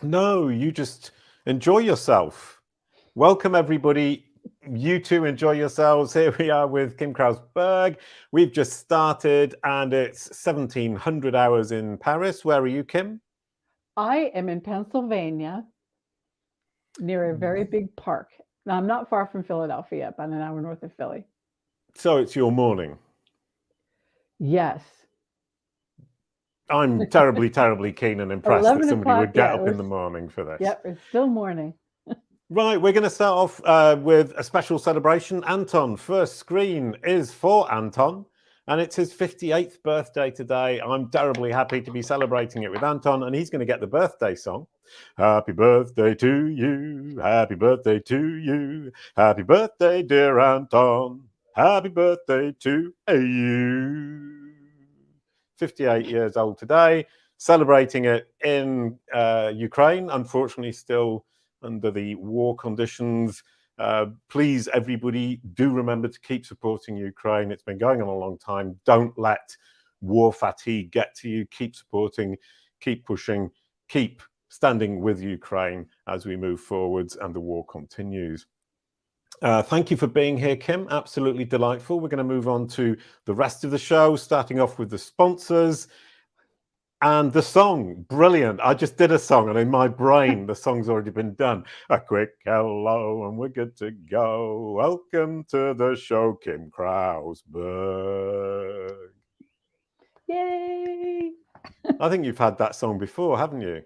No, you just enjoy yourself. Welcome, everybody. You two enjoy yourselves. Here we are with Kim Krause Berg. We've just started and it's 1700 hours in Paris. Where are you, Kim? I am in Pennsylvania near a very big park. Now, I'm not far from Philadelphia, about an hour north of Philly. So it's your morning. Yes. I'm terribly, terribly keen and impressed that 11 somebody o'clock. would get Yeah, up in the morning for this. yep, it's still morning. Right, we're going to start off with a special celebration. Anton, first screen is for Anton, and it's his 58th birthday today. I'm terribly happy to be celebrating it with Anton, and he's going to get the birthday song. Happy birthday to you, happy birthday to you, happy birthday, dear Anton, happy birthday to you. 58 years old today, celebrating it in Ukraine, unfortunately still under the war conditions. Please, everybody, do remember to keep supporting Ukraine. It's been going on a long time. Don't let war fatigue get to you. Keep supporting, keep pushing, keep standing with Ukraine as we move forwards and the war continues. Thank you for being here, Kim. Absolutely delightful. We're going to move on to the rest of the show, starting off with the sponsors. And the song, brilliant. I just did a song, and in my brain, the song's already been done. A quick hello, and we're good to go. Welcome to the show, Kim Krause Berg. Yay! I think you've had that song before, haven't you?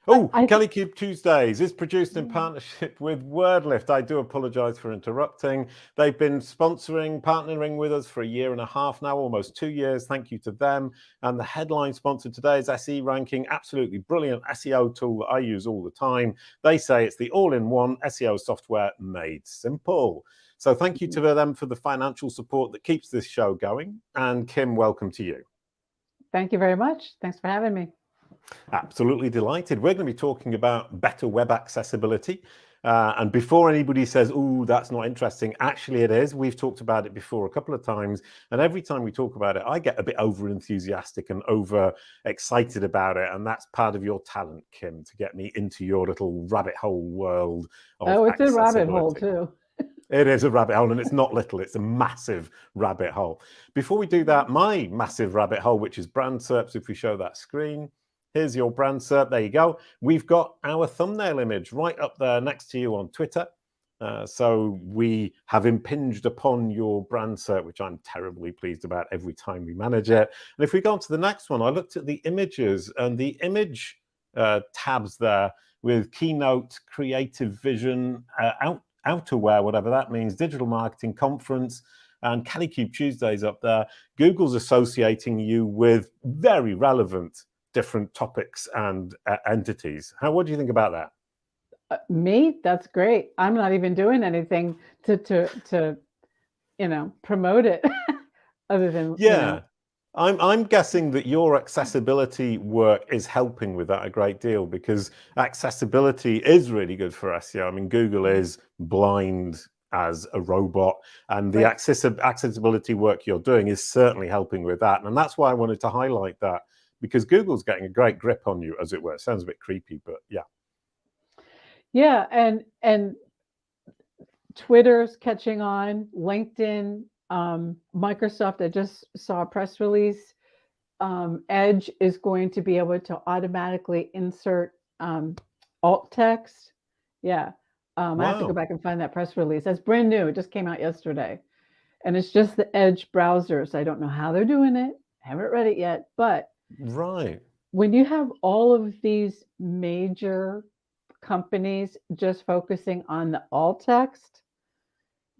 Oh, Kalicube Tuesdays is produced in partnership with WordLift. I do apologize for interrupting. They've been partnering with us for a year and a half now, almost 2 years. Thank you to them. And the headline sponsor today is SE Ranking, absolutely brilliant SEO tool that I use all the time. They say it's the all-in-one SEO software made simple. So thank you to them for the financial support that keeps this show going. And Kim, welcome to you. Thank you very much. Thanks for having me. Absolutely delighted. We're going to be talking about better web accessibility. And before anybody says, oh, that's not interesting, actually it is. We've talked about it before a couple of times. And every time we talk about it, I get a bit over enthusiastic and over excited about it. And that's part of your talent, Kim, to get me into your little rabbit hole world of it's a rabbit hole too. It is a rabbit hole, and it's not little, it's a massive rabbit hole. Before we do that, my massive rabbit hole, which is brand SERPs, if we show that screen. Here's your brand SERP. There you go. We've got our thumbnail image right up there next to you on Twitter. So we have impinged upon your brand SERP, which I'm terribly pleased about every time we manage it. And if we go on to the next one, I looked at the images and the image tabs there with Keynote, Creative Vision, outerwear, whatever that means, digital marketing conference, and Kalicube Tuesdays up there. Google's associating you with very relevant different topics and entities. What do you think about that? Me? That's great. I'm not even doing anything to promote it other than, I'm guessing that your accessibility work is helping with that a great deal, because accessibility is really good for SEO. I mean, Google is blind as a robot, and the accessibility work you're doing is certainly helping with that. And that's why I wanted to highlight that, because Google's getting a great grip on you, as it were. It sounds a bit creepy, but yeah. Yeah, and Twitter's catching on, LinkedIn, Microsoft. I just saw a press release. Edge is going to be able to automatically insert alt text. Yeah. Wow. I have to go back and find that press release. That's brand new. It just came out yesterday. And it's just the Edge browsers. I don't know how they're doing it. I haven't read it yet. But when you have all of these major companies just focusing on the alt text,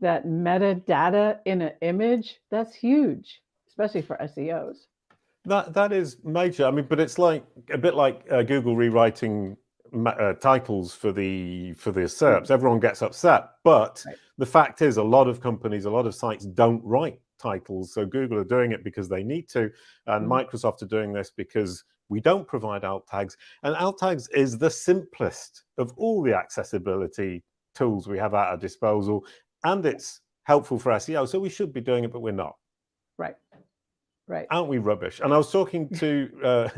that metadata in an image, that's huge, especially for SEOs. That is major. I mean, but it's like a bit like Google rewriting titles for the SERPs. Everyone gets upset, but the fact is, a lot of companies, a lot of sites don't write titles. So Google are doing it because they need to, and Microsoft are doing this because we don't provide alt tags. And alt tags is the simplest of all the accessibility tools we have at our disposal, and it's helpful for SEO. So we should be doing it, but we're not. Right. Right. Aren't we rubbish? And I was talking to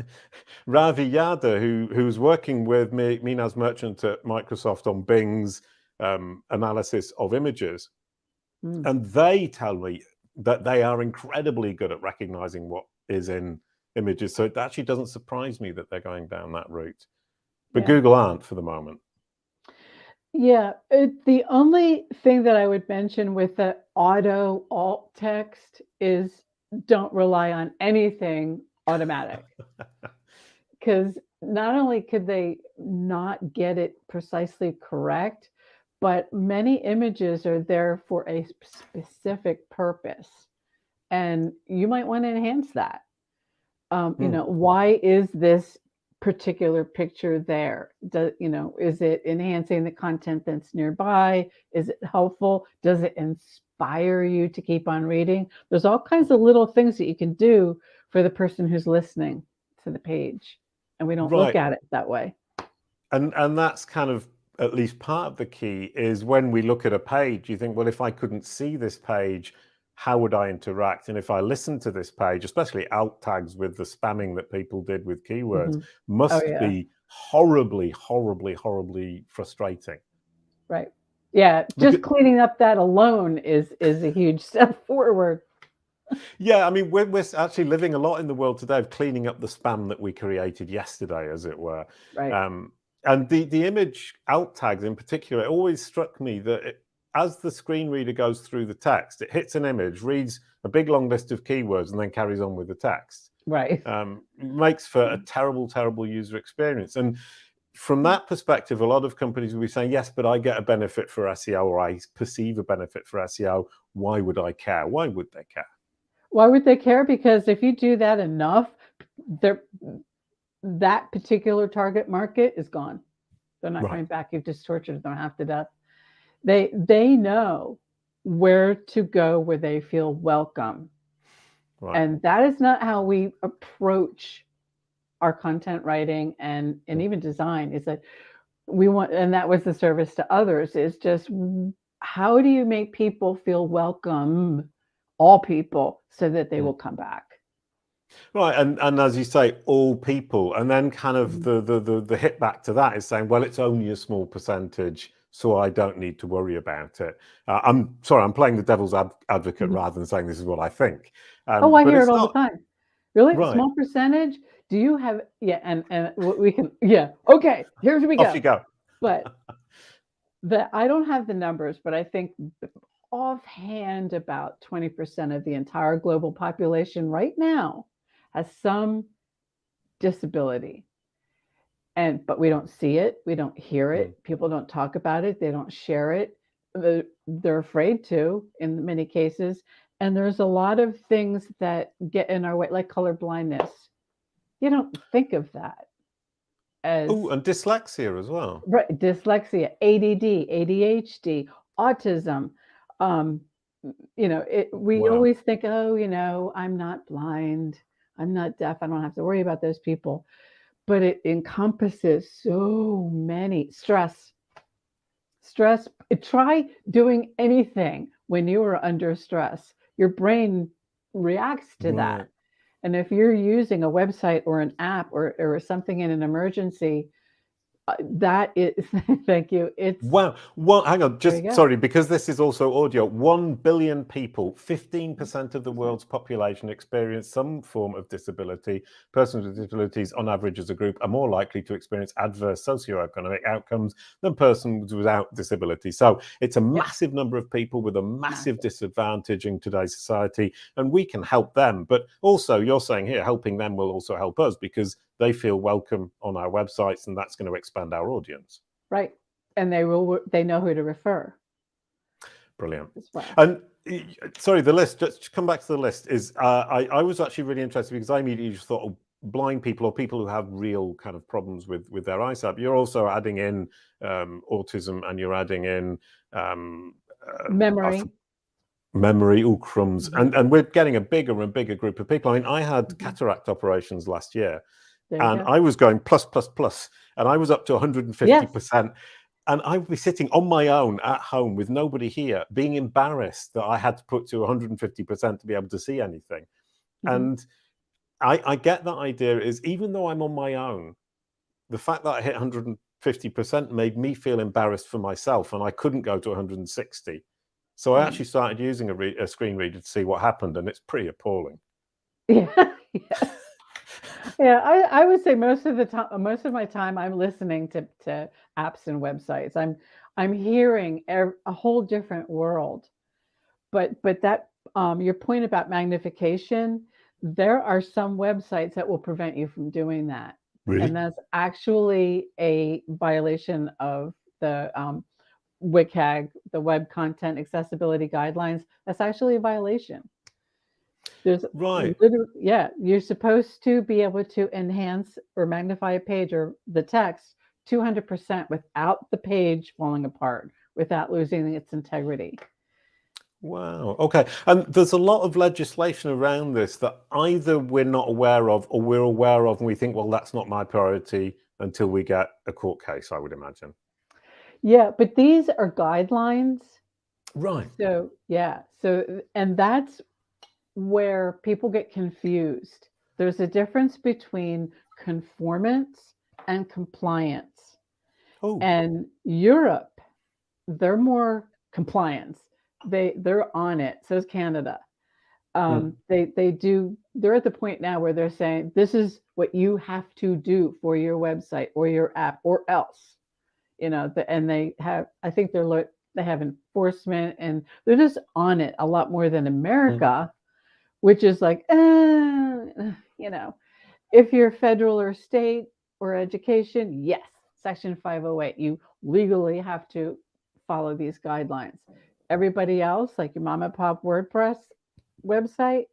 Ravi Yadav, who's working with Minaz Merchant at Microsoft on Bing's analysis of images. And they tell me that they are incredibly good at recognizing what is in images. So it actually doesn't surprise me that they're going down that route. But Google aren't for the moment. Yeah, the only thing that I would mention with the auto alt text is don't rely on anything automatic. Because not only could they not get it precisely correct, but many images are there for a specific purpose. And you might want to enhance that. You know, why is this particular picture there? Is it enhancing the content that's nearby? Is it helpful? Does it inspire you to keep on reading? There's all kinds of little things that you can do for the person who's listening to the page, and we don't look at it that way. And that's kind of at least part of the key is when we look at a page, you think, well, if I couldn't see this page, how would I interact? And if I listen to this page, especially alt tags with the spamming that people did with keywords, must be horribly, horribly, horribly frustrating. Right. Yeah. Just cleaning up that alone is a huge step forward. Yeah. I mean, we're actually living a lot in the world today of cleaning up the spam that we created yesterday, as it were. Right. And the image alt tags in particular, it always struck me that as the screen reader goes through the text, it hits an image, reads a big long list of keywords, and then carries on with the text. Right. Makes for a terrible, terrible user experience. And from that perspective, a lot of companies will be saying, yes, but I get a benefit for SEO, or I perceive a benefit for SEO. Why would I care? Why would they care? Why would they care? Because if you do that enough, that particular target market is gone. They're not coming back. You've just tortured them half to death. They know where to go where they feel welcome. And that is not how we approach our content writing and even design. Is that we want, and that was the service to others, is just how do you make people feel welcome, all people, so that they will come back. Right, and as you say, all people, and then kind of the hit back to that is saying, well, it's only a small percentage, so I don't need to worry about it. I'm sorry, I'm playing the devil's advocate rather than saying this is what I think. I hear it all the time. Really? Right. Small percentage? Do you have, and we can, okay, here's where we go. Off you go. But I don't have the numbers, but I think offhand about 20% of the entire global population right now has some disability. But we don't see it, we don't hear it, people don't talk about it, they don't share it, they're afraid to in many cases. And there's a lot of things that get in our way, like color blindness. You don't think of that as... Oh, and dyslexia as well. Right, dyslexia, ADD, ADHD, autism. We always think, I'm not blind, I'm not deaf, I don't have to worry about those people. But it encompasses so many. Stress. Try doing anything when you are under stress. Your brain reacts to that. And if you're using a website or an app or something in an emergency, that is, thank you. It's wow. Well, hang on, just sorry, because this is also audio. 1 billion people, 15% of the world's population experience some form of disability. Persons with disabilities, on average, as a group, are more likely to experience adverse socioeconomic outcomes than persons without disability. So it's a massive number of people with a massive disadvantage in today's society, and we can help them. But also, you're saying here, helping them will also help us because they feel welcome on our websites, and that's going to expand our audience. Right. And they know who to refer. Brilliant. And sorry, the list, just come back to the list, is I was actually really interested because I immediately just thought of blind people or people who have real kind of problems with their eyesight. You're also adding in autism, and you're adding in memory, all crumbs. And we're getting a bigger and bigger group of people. I mean, I had cataract operations last year. And I was going plus, and I was up to 150%. And I would be sitting on my own at home with nobody here, being embarrassed that I had to put to 150% to be able to see anything. And I get that idea is, even though I'm on my own, the fact that I hit 150% made me feel embarrassed for myself, and I couldn't go to 160. So I actually started using a screen reader to see what happened, and it's pretty appalling. Yeah. Yeah, I would say most of my time I'm listening to apps and websites. I'm hearing a whole different world. But that your point about magnification, there are some websites that will prevent you from doing that. Really? And that's actually a violation of the WCAG, the Web Content Accessibility Guidelines. That's actually a violation. There's right. Yeah, you're supposed to be able to enhance or magnify a page or the text 200% without the page falling apart, without losing its integrity. Wow. Okay. And there's a lot of legislation around this that either we're not aware of, or we're aware of and we think, well, that's not my priority until we get a court case, I would imagine. Yeah, but these are guidelines. Right. So, yeah. So, and that's where people get confused. There's a difference between conformance and compliance. Oh. And Europe, they're more compliance. They're on it. So is Canada. They're at the point now where they're saying this is what you have to do for your website or your app, or else, and they have, I think they have enforcement, and they're just on it a lot more than America, which is like, if you're federal or state or education, yes, Section 508, you legally have to follow these guidelines. Everybody else, like your mom and pop WordPress website,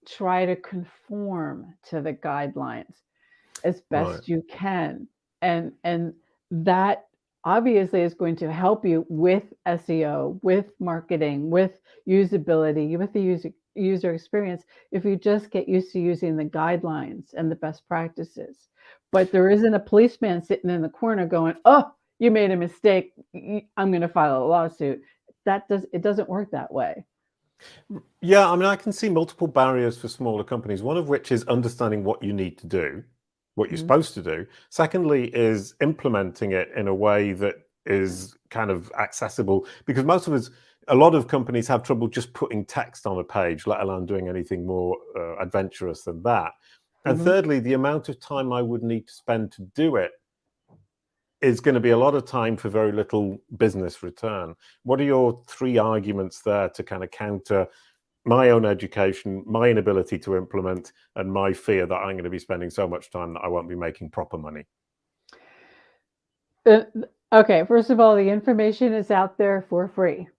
try to conform to the guidelines as best you can. And that obviously is going to help you with SEO, with marketing, with usability, with the user experience, if you just get used to using the guidelines and the best practices. But there isn't a policeman sitting in the corner going, oh, you made a mistake, I'm going to file a lawsuit. It doesn't work that way. Yeah, I mean, I can see multiple barriers for smaller companies, one of which is understanding what you need to do, what you're supposed to do. Secondly is implementing it in a way that is kind of accessible, because a lot of companies have trouble just putting text on a page, let alone doing anything more adventurous than that. And thirdly, the amount of time I would need to spend to do it is going to be a lot of time for very little business return. What are your three arguments there to kind of counter my own education, my inability to implement, and my fear that I'm going to be spending so much time that I won't be making proper money? Okay, first of all, the information is out there for free.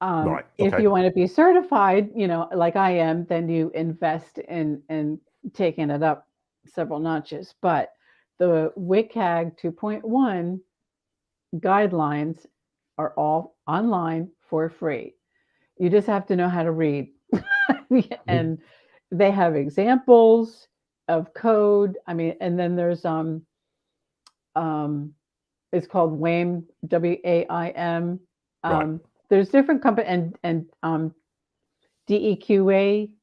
Right. If you want to be certified, like I am, then you invest in taking it up several notches. But the WCAG 2.1 guidelines are all online for free. You just have to know how to read. And they have examples of code. I mean, and then there's it's called WAIM, WAIM. Right. There's different companies, and DEQA,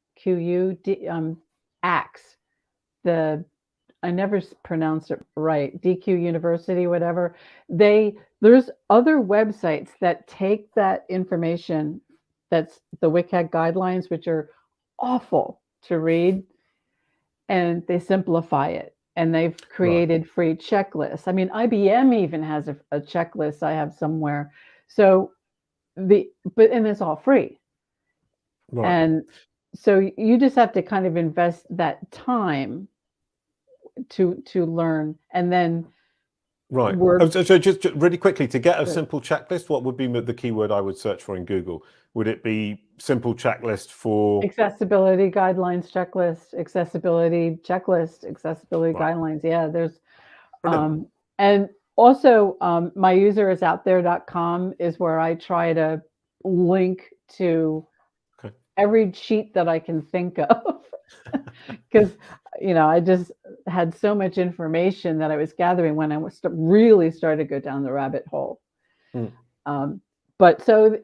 ACTS. I never pronounced it right. DQ University, whatever. There's other websites that take that information, that's the WCAG guidelines, which are awful to read, and they simplify it. And they've created free checklists. I mean, IBM even has a checklist I have somewhere. So and it's all free. Right. And so you just have to kind of invest that time to learn, and then work. So just really quickly, to get a simple checklist, what would be the keyword I would search for in Google? Would it be simple checklist for accessibility guidelines checklist, accessibility checklist, accessibility guidelines? Yeah, there's and also my userisoutthere.com is where I try to link to every cheat that I can think of, because I just had so much information that I was gathering when I was really started to go down the rabbit hole. But so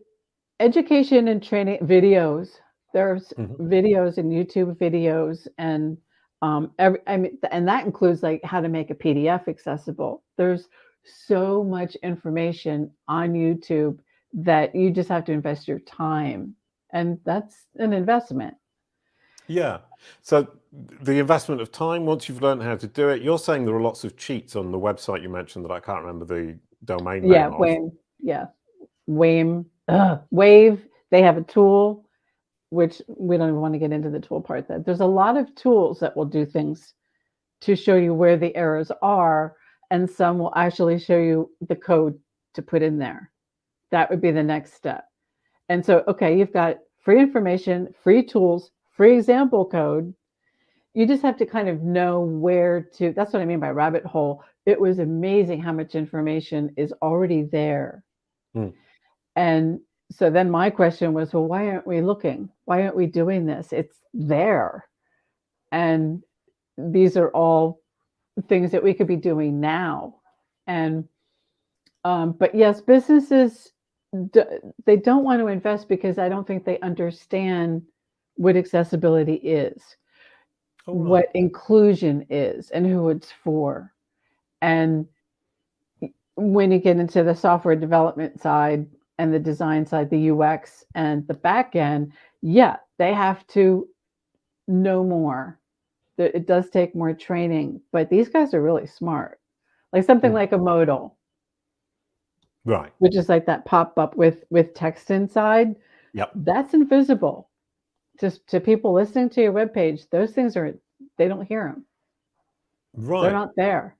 education and training videos, There's videos and YouTube videos, and and that includes like how to make a PDF accessible. There's so much information on YouTube that you just have to invest your time, and that's an investment. Yeah. So the investment of time, once you've learned how to do it, you're saying there are lots of cheats on the website you mentioned that I can't remember the domain name of. Wave. They have a tool, which we don't even want to get into the tool part. That there's a lot of tools that will do things to show you where the errors are, and some will actually show you the code to put in there. That would be the next step. And so, okay, you've got free information, free tools, free example code. You just have to kind of know where to. That's what I mean by rabbit hole. It was amazing how much information is already there. And so then my question was, well, why aren't we looking? Why aren't we doing this? It's there. And these are all things that we could be doing now. And but yes, businesses, they don't want to invest because I don't think they understand what accessibility is, what inclusion is, and who it's for. And when you get into the software development side and the design side, the UX and the back end, yeah, they have to know more. It does take more training, but these guys are really smart. Like something like a modal. Right. Which is like that pop-up with text inside. Yep. That's invisible. Just to people listening to your webpage, those things they don't hear them. Right. They're not there.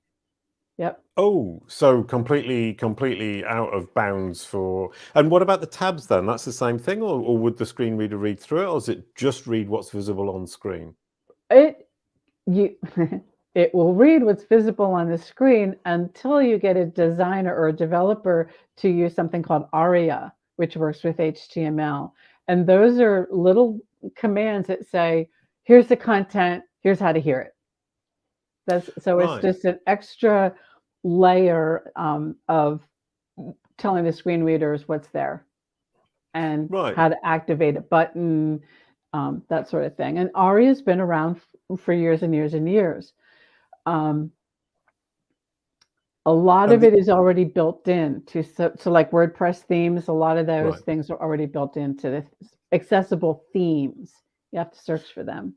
Yep. Oh, so completely out of bounds for. And what about the tabs then? That's the same thing, or would the screen reader read through it, or does it just read what's visible on screen? It will read what's visible on the screen until you get a designer or a developer to use something called ARIA, which works with HTML. And those are little commands that say, here's the content, here's how to hear it. It's just an extra layer of telling the screen readers what's there and how to activate a button, that sort of thing. And ARIA has been around for years and years and years. A lot of it is already built in so like WordPress themes, a lot of those things are already built into the accessible themes. You have to search for them.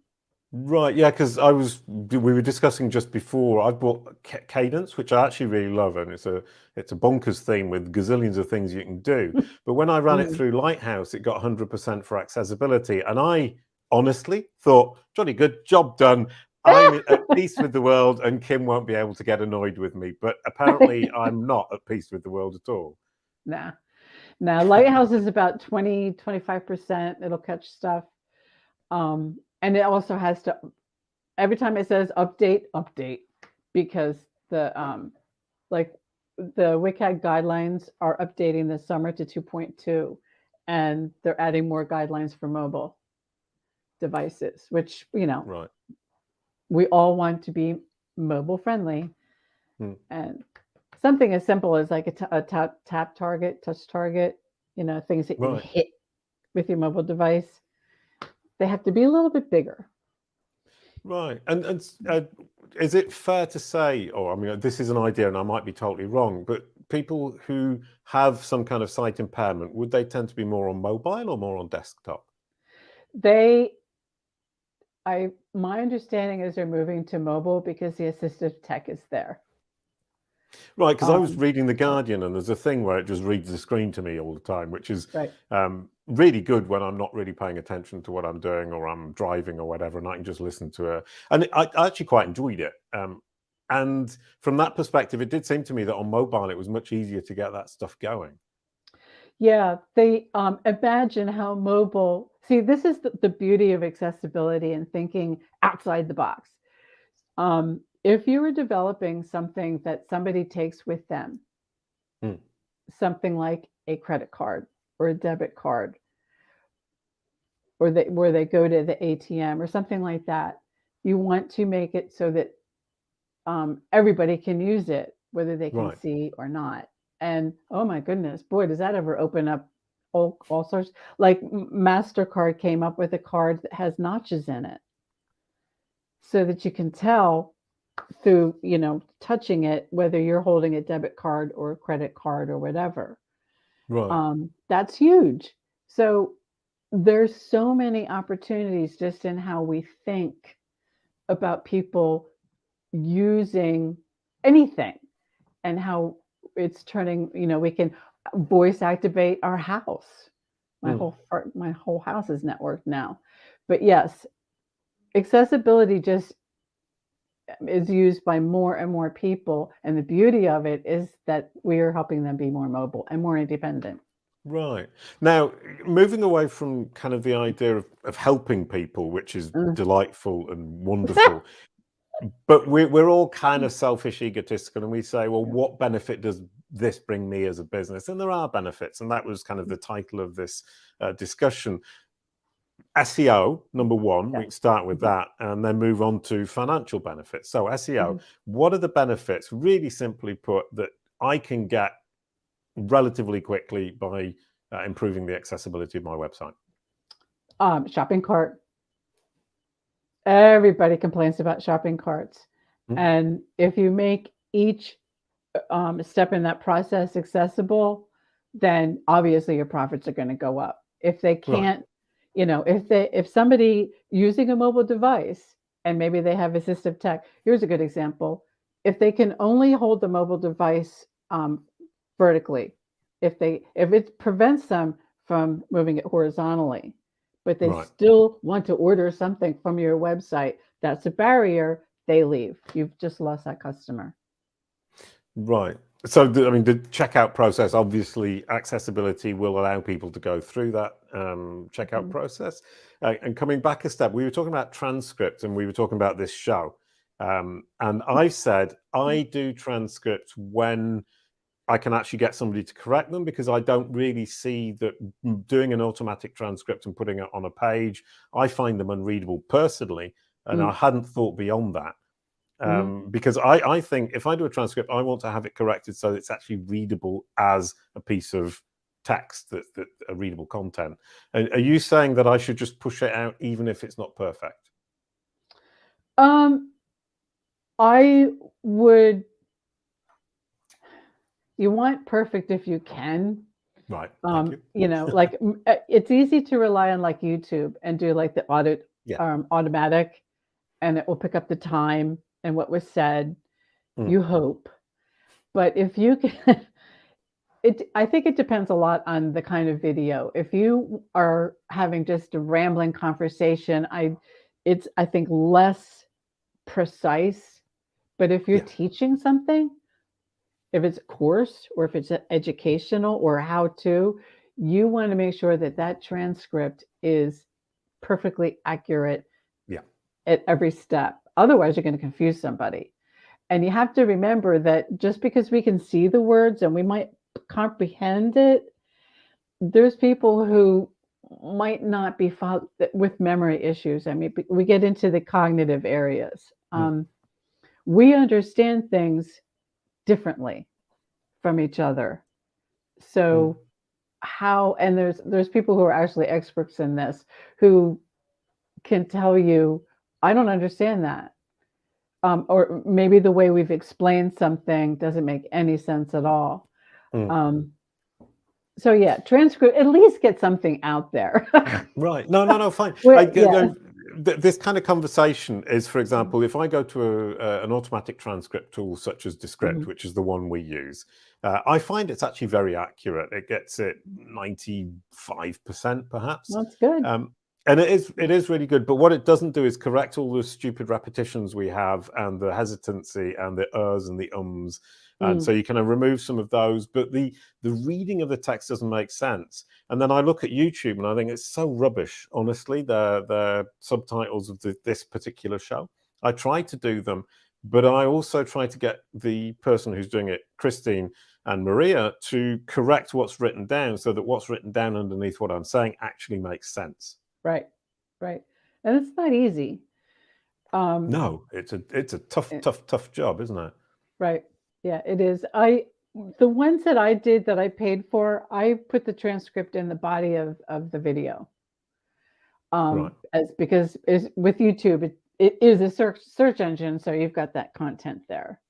Right, yeah, because we were discussing just before, I bought Cadence, which I actually really love, and it's a bonkers theme with gazillions of things you can do. But when I ran it through Lighthouse, it got 100% for accessibility, and I honestly thought, jolly good, job done. I'm at peace with the world, and Kim won't be able to get annoyed with me. But apparently, I'm not at peace with the world at all. Nah, Lighthouse is about 20-25%. It'll catch stuff. And it also has to, every time it says update, because the WCAG guidelines are updating this summer to 2.2, and they're adding more guidelines for mobile devices, which, we all want to be mobile friendly. And something as simple as like a tap target, touch target, things that you hit with your mobile device, they have to be a little bit bigger. Right. And is it fair to say, or I mean, this is an idea and I might be totally wrong, but people who have some kind of sight impairment, would they tend to be more on mobile or more on desktop? My understanding is they're moving to mobile because the assistive tech is there. Right, because I was reading The Guardian and there's a thing where it just reads the screen to me all the time, which is really good when I'm not really paying attention to what I'm doing or I'm driving or whatever, and I can just listen to it. And I actually quite enjoyed it. And from that perspective, it did seem to me that on mobile, it was much easier to get that stuff going. Yeah, they imagine how mobile. See, this is the beauty of accessibility and thinking outside the box. If you were developing something that somebody takes with them, something like a credit card or a debit card, or where they go to the ATM or something like that, you want to make it so that everybody can use it, whether they can see or not. And oh my goodness, boy, does that ever open up all sorts. Like MasterCard came up with a card that has notches in it, so that you can tell through, touching it, whether you're holding a debit card or a credit card or whatever. Right. That's huge. So there's so many opportunities just in how we think about people using anything, and how it's turning, we can voice activate our house. My whole house is networked now. But yes, accessibility just is used by more and more people, and the beauty of it is that we are helping them be more mobile and more independent. Right. Now, moving away from kind of the idea of helping people, which is delightful and wonderful, but we're all kind of selfish, egotistical, and we say, well, what benefit does this bring me as a business? And there are benefits, and that was kind of the title of this discussion. SEO, number one, we can start with that and then move on to financial benefits. So SEO, what are the benefits, really simply put, that I can get relatively quickly by improving the accessibility of my website? Shopping cart. Everybody complains about shopping carts. And if you make each step in that process accessible, then obviously your profits are going to go up. If they can't, if somebody using a mobile device, and maybe they have assistive tech, here's a good example. If they can only hold the mobile device vertically, if it prevents them from moving it horizontally, but they still want to order something from your website, that's a barrier. They leave. You've just lost that customer. Right. So, the checkout process, obviously, accessibility will allow people to go through that checkout process. And coming back a step, we were talking about transcripts, and we were talking about this show. And I've said I do transcripts when I can actually get somebody to correct them, because I don't really see that doing an automatic transcript and putting it on a page, I find them unreadable personally, and I hadn't thought beyond that. Because I think if I do a transcript, I want to have it corrected so it's actually readable as a piece of text, that a readable content. And are you saying that I should just push it out even if it's not perfect? I would. You want perfect if you can. Right. Thank you. Like it's easy to rely on like YouTube and do like the automatic, and it will pick up the time and what was said. You hope. But if you can, I think it depends a lot on the kind of video. If you are having just a rambling conversation, it's I think less precise. But if you're teaching something, if it's a course or if it's educational or how to, you want to make sure that that transcript is perfectly accurate at every step. Otherwise, you're going to confuse somebody. And you have to remember that just because we can see the words and we might comprehend it, there's people who might not be with memory issues. I mean, we get into the cognitive areas. We understand things differently from each other. So and there's people who are actually experts in this who can tell you, I don't understand that. Or maybe the way we've explained something doesn't make any sense at all. So yeah, transcript, at least get something out there. Right. No, fine. This kind of conversation is, for example, if I go to an automatic transcript tool such as Descript, which is the one we use, I find it's actually very accurate. It gets it 95% perhaps. That's good. And it is really good. But what it doesn't do is correct all the stupid repetitions we have and the hesitancy and the ers and the ums. And so you kind of remove some of those, but the reading of the text doesn't make sense. And then I look at YouTube and I think it's so rubbish, honestly, the subtitles of this particular show. I try to do them, but I also try to get the person who's doing it, Christine and Maria, to correct what's written down so that what's written down underneath what I'm saying actually makes sense. Right. And it's not easy. No, it's a tough job, isn't it? Right. Yeah, it is. The ones that I did that I paid for, I put the transcript in the body of the video. Right. Because with YouTube, it is a search engine, so you've got that content there.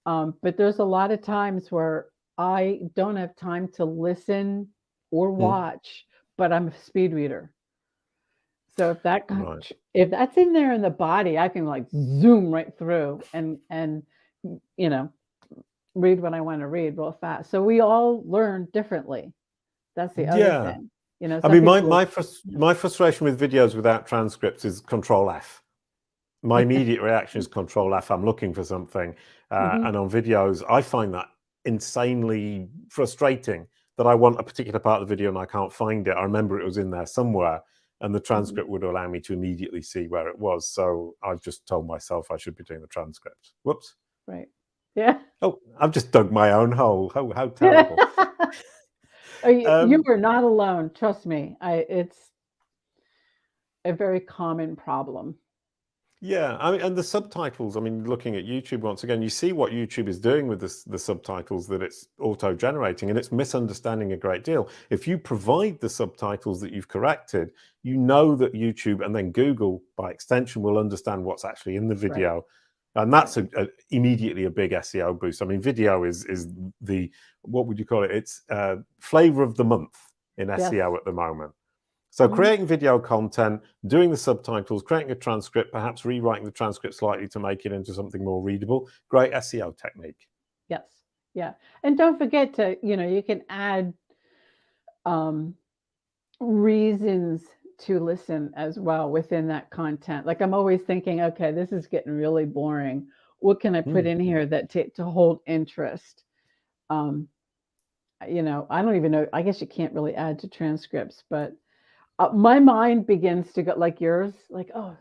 But there's a lot of times where I don't have time to listen or watch, but I'm a speed reader. So if that's in there in the body, I can like zoom right through and read what I want to read real fast. So we all learn differently. That's the other thing. I mean, my frustration with videos without transcripts is Control F. My immediate reaction is Control F. I'm looking for something, and on videos, I find that insanely frustrating. That I want a particular part of the video and I can't find it. I remember it was in there somewhere, and the transcript would allow me to immediately see where it was. So I've just told myself I should be doing the transcript. Whoops. Right. Yeah. Oh, I've just dug my own hole. How terrible. You are not alone. Trust me. It's a very common problem. Yeah, I mean, and the subtitles, I mean, looking at YouTube once again, you see what YouTube is doing with the subtitles, that it's auto-generating, and it's misunderstanding a great deal. If you provide the subtitles that you've corrected, you know that YouTube and then Google, by extension, will understand what's actually in the video. Right. And that's immediately a big SEO boost. I mean, video is the, what would you call it? It's flavor of the month in SEO at the moment. So creating video content, doing the subtitles, creating a transcript, perhaps rewriting the transcript slightly to make it into something more readable. Great SEO technique. Yes. Yeah. And don't forget to, you can add reasons to listen as well within that content. Like I'm always thinking, okay, this is getting really boring. What can I put in here that to hold interest? I don't even know. I guess you can't really add to transcripts, but my mind begins to go like yours, like, oh,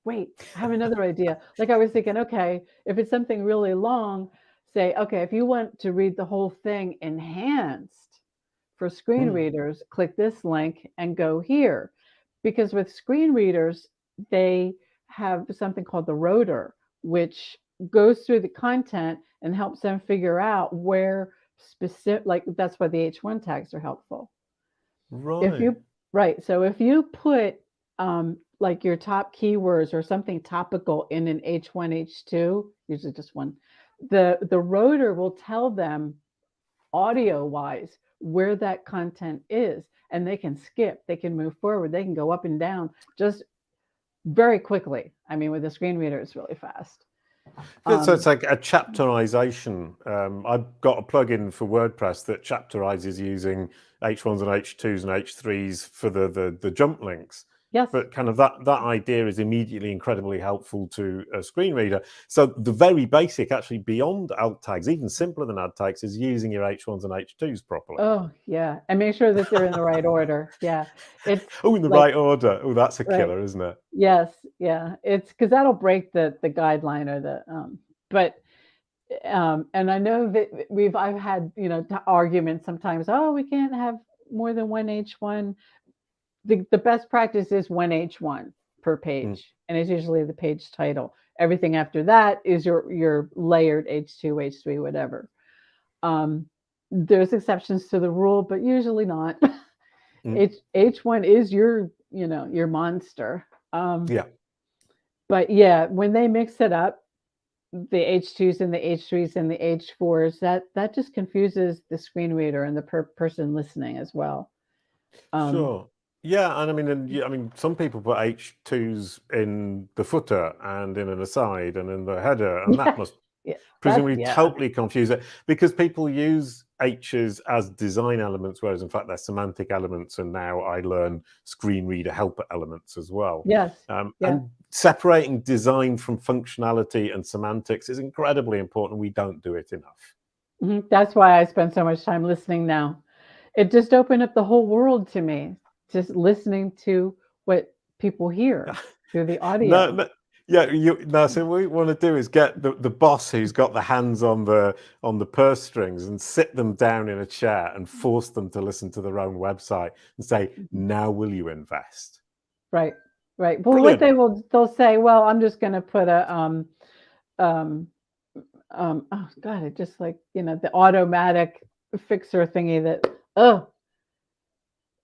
wait, I have another idea. Like I was thinking, okay, if it's something really long, say, okay, if you want to read the whole thing enhanced for screen readers, click this link and go here. Because with screen readers, they have something called the rotor, which goes through the content and helps them figure out where specific, like that's why the H1 tags are helpful. Right. Right. So if you put like your top keywords or something topical in an H1, H2, usually just one, the rotor will tell them audio wise where that content is, and they can skip, they can move forward, they can go up and down just very quickly. I mean, with a screen reader, it's really fast. So it's like a chapterization. I've got a plugin for WordPress that chapterizes using H1s and H2s and H3s for the jump links. Yes. But kind of that idea is immediately incredibly helpful to a screen reader. So the very basic, actually beyond alt tags, even simpler than alt tags, is using your H1s and H2s properly. Oh, yeah. And make sure that they're in the right order. Yeah. It's in the right order. Oh, that's a killer, isn't it? Yes. Yeah. It's because that'll break the guideline or the, and I know that I've had, arguments sometimes, oh, we can't have more than one H1. The best practice is one H1 per page, and it's usually the page title. Everything after that is your layered H2, H3, whatever. There's exceptions to the rule, but usually not. H1 is your monster. But yeah, when they mix it up, the H2s and the H3s and the H4s, that just confuses the screen reader and the person listening as well. Sure. Yeah, and I mean, some people put H2s in the footer and in an aside and in the header, and that must presumably totally confuse it, because people use H's as design elements, whereas in fact they're semantic elements, and now I learn screen reader helper elements as well. Yes. And separating design from functionality and semantics is incredibly important. We don't do it enough. That's why I spend so much time listening now. It just opened up the whole world to me. Just listening to what people hear through the audio. So what we want to do is get the boss who's got the hands on the purse strings and sit them down in a chair and force them to listen to their own website and say, now will you invest? Right. Well, brilliant. What they'll say, well, I'm just going to put a oh God, it just like, the automatic fixer thingy that,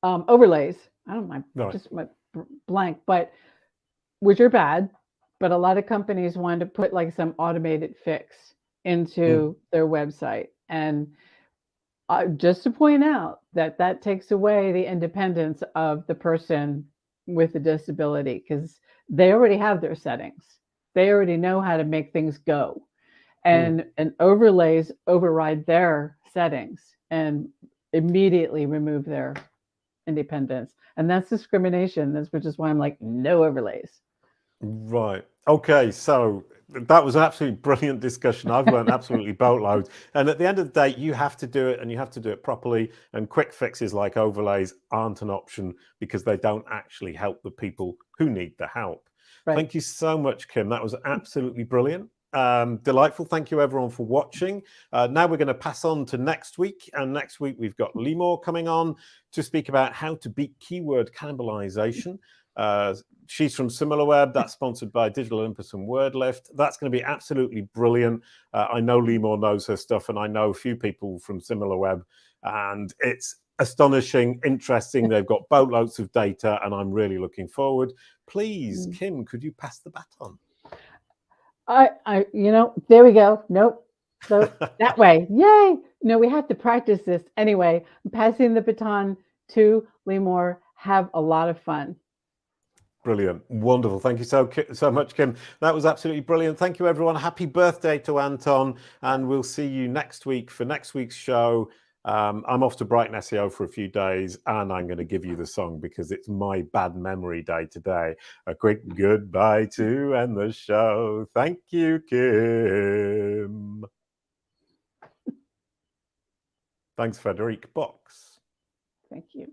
overlays. I don't mind, Right. just went blank, but which are bad. But a lot of companies wanted to put like some automated fix into their website. And just to point out that takes away the independence of the person with a disability, because they already have their settings. They already know how to make things go. And overlays override their settings and immediately remove their independence. And that's discrimination, which is why I'm like, no overlays. Right. Okay. So that was an absolutely brilliant discussion. I've learned absolutely boatloads. And at the end of the day, you have to do it, and you have to do it properly. And quick fixes like overlays aren't an option because they don't actually help the people who need the help. Right. Thank you so much, Kim. That was absolutely brilliant. Delightful. Thank you everyone for watching. Now we're going to pass on to next week, and next week we've got Limor coming on to speak about how to beat keyword cannibalization. She's from SimilarWeb. That's sponsored by Digital Olympus and WordLift. That's going to be absolutely brilliant. I know Limor knows her stuff, and I know a few people from SimilarWeb, and it's astonishing, interesting. They've got boatloads of data, and I'm really looking forward. Please, Kim, could you pass the baton? There we go. Nope. So that way. Yay. No, we have to practice this. Anyway, I'm passing the baton to Limor. Have a lot of fun. Brilliant. Wonderful. Thank you so much, Kim. That was absolutely brilliant. Thank you, everyone. Happy birthday to Anton. And we'll see you next week for next week's show. I'm off to Brighton SEO for a few days, and I'm going to give you the song because it's my bad memory day today. A quick goodbye to end the show. Thank you, Kim. Thanks, Frederic Box. Thank you.